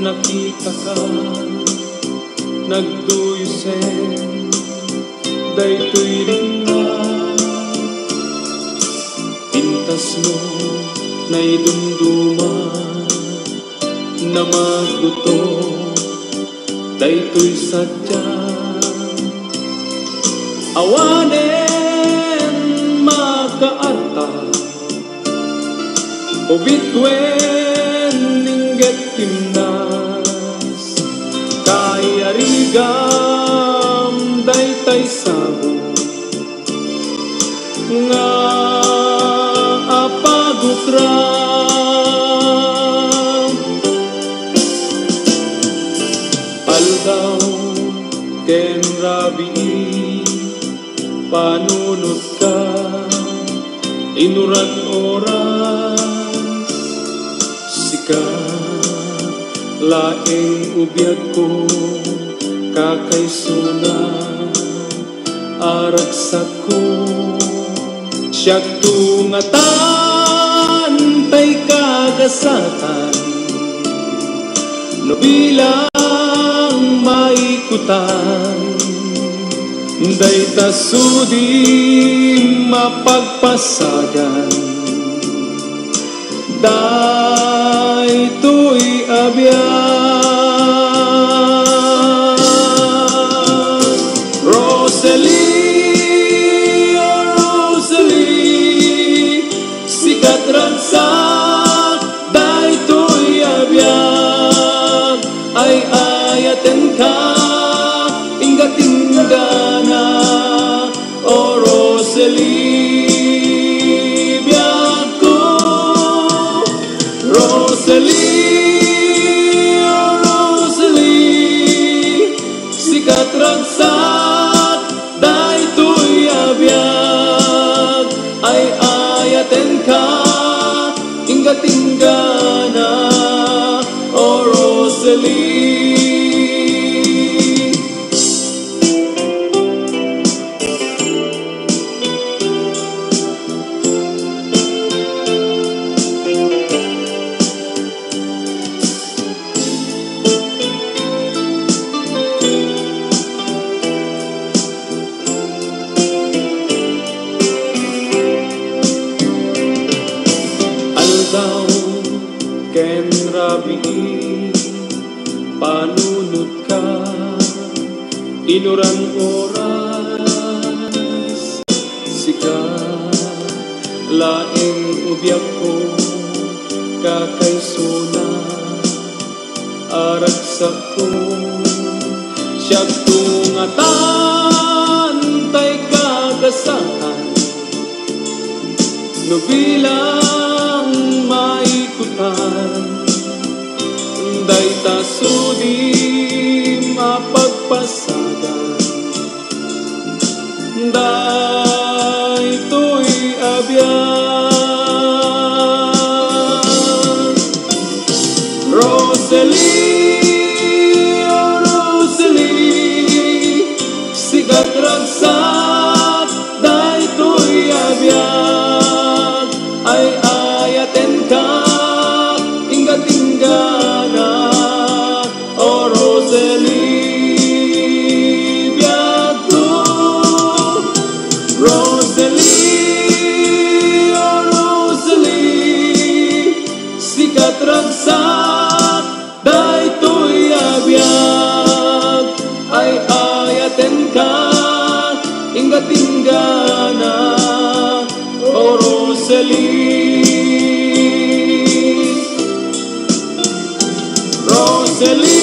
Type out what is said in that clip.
nakita ka nagduyusen daytoy rin na pintas mo na idumduma na magluto daytoy sadya awanen makaarta o bitwen ningget timnas kay arigam daytay sabo nga apagukram aldaw ken rabi panunot ka inuran oras sika laing ubiyag ko kakaysuna aragsak ko siyak tungatan tay kagasatan no bilang maikutan dayta sudi mapagpasagan daytoy abyan Rosalie, oh Rosalie sikat ransak daytoy abyan ay ayaten ka ingat-inggana oh Rosalie biyag ko Rosalie, oh Rosalie sikat ransak daytoy abiyag ay ayaten ka ingat-inggana oh Rosalie aldaw ken rabi panunot ka inuran oras sika laing ubiyag ko kakaysuna aragsak ko siyak tungatan tay kagasatan no bilang maikutan dayta sudi mapagpasagan daytoy abyan Rosalie, oh Rosalie sigat ragsak daytoy abyan ay ayaten ka ingat-inggana oh Rosalie biyag ko Rosalie, oh Rosalie sikat ragsak daytoy abiyag ay ayaten ka ingat-inggana oh Rosalie Rosalie